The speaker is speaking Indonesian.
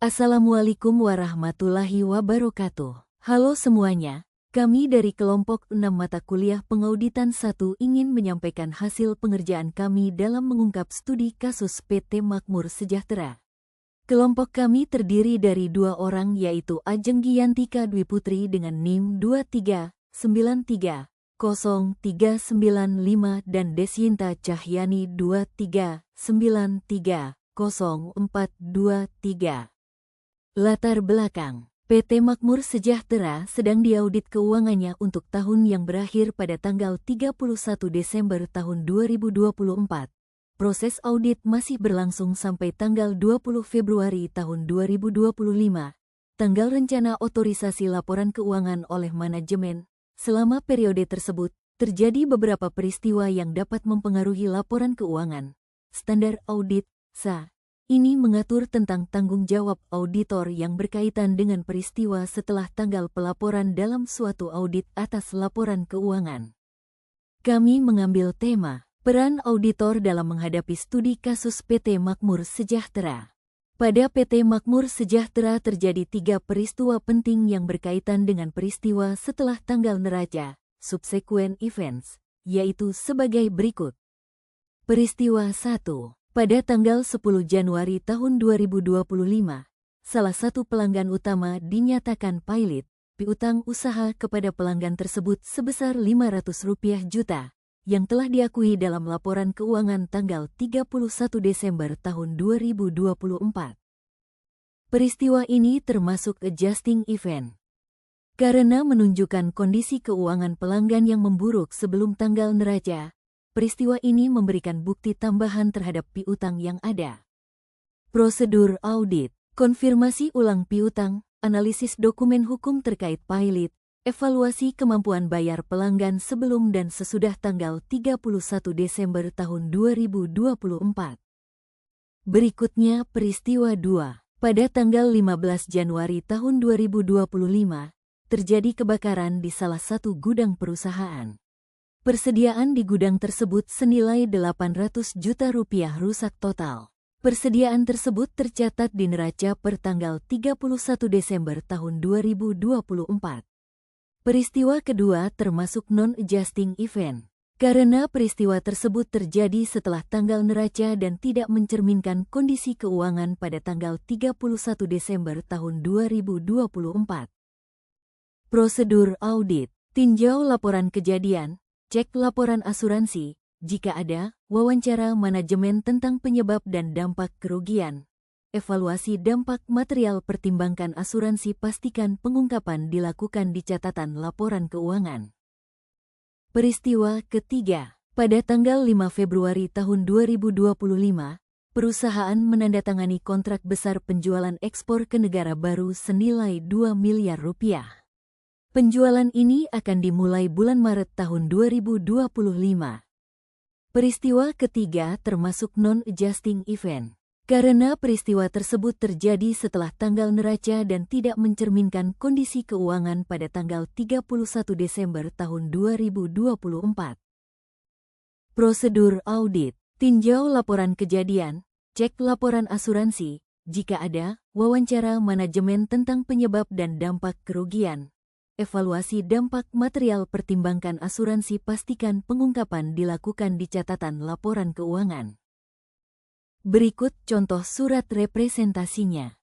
Assalamualaikum warahmatullahi wabarakatuh. Halo semuanya, kami dari kelompok 6 mata kuliah pengauditan 1 ingin menyampaikan hasil pengerjaan kami dalam mengungkap studi kasus PT Makmur Sejahtera. Kelompok kami terdiri dari 2 orang yaitu Ajeng Giyantika Dwi Putri dengan NIM 2393039 dan Desyinta Cahyani 2393043. Latar belakang, PT Makmur Sejahtera sedang diaudit keuangannya untuk tahun yang berakhir pada tanggal 31 Desember tahun 2024. Proses audit masih berlangsung sampai tanggal 20 Februari tahun 2025. Tanggal rencana otorisasi laporan keuangan oleh manajemen. Selama periode tersebut, terjadi beberapa peristiwa yang dapat mempengaruhi laporan keuangan. Standar audit, SA. Ini mengatur tentang tanggung jawab auditor yang berkaitan dengan peristiwa setelah tanggal pelaporan dalam suatu audit atas laporan keuangan. Kami mengambil tema, peran auditor dalam menghadapi studi kasus PT Makmur Sejahtera. Pada PT Makmur Sejahtera terjadi 3 peristiwa penting yang berkaitan dengan peristiwa setelah tanggal neraca, subsequent events, yaitu sebagai berikut. Peristiwa 1. Pada tanggal 10 Januari tahun 2025, salah satu pelanggan utama dinyatakan pailit, piutang usaha kepada pelanggan tersebut sebesar Rp500 juta, yang telah diakui dalam laporan keuangan tanggal 31 Desember tahun 2024. Peristiwa ini termasuk adjusting event, karena menunjukkan kondisi keuangan pelanggan yang memburuk sebelum tanggal neraca. Peristiwa ini memberikan bukti tambahan terhadap piutang yang ada. Prosedur audit, konfirmasi ulang piutang, analisis dokumen hukum terkait pailit, evaluasi kemampuan bayar pelanggan sebelum dan sesudah tanggal 31 Desember tahun 2024. Berikutnya peristiwa 2. Pada tanggal 15 Januari tahun 2025, terjadi kebakaran di salah satu gudang perusahaan. Persediaan di gudang tersebut senilai Rp800 juta rusak total. Persediaan tersebut tercatat di neraca per tanggal 31 Desember tahun 2024. Peristiwa kedua termasuk non-adjusting event. Karena peristiwa tersebut terjadi setelah tanggal neraca dan tidak mencerminkan kondisi keuangan pada tanggal 31 Desember tahun 2024. Prosedur audit, tinjau laporan kejadian, cek laporan asuransi, jika ada, wawancara manajemen tentang penyebab dan dampak kerugian. Evaluasi dampak material, pertimbangkan asuransi, pastikan pengungkapan dilakukan di catatan laporan keuangan. Peristiwa ketiga, pada tanggal 5 Februari tahun 2025, perusahaan menandatangani kontrak besar penjualan ekspor ke negara baru senilai Rp2 miliar. Penjualan ini akan dimulai bulan Maret tahun 2025. Peristiwa ketiga termasuk non-adjusting event. Karena peristiwa tersebut terjadi setelah tanggal neraca dan tidak mencerminkan kondisi keuangan pada tanggal 31 Desember tahun 2024. Prosedur audit, tinjau laporan kejadian, cek laporan asuransi, jika ada, wawancara manajemen tentang penyebab dan dampak kerugian. Evaluasi dampak material, pertimbangkan asuransi, pastikan pengungkapan dilakukan di catatan laporan keuangan. Berikut contoh surat representasinya.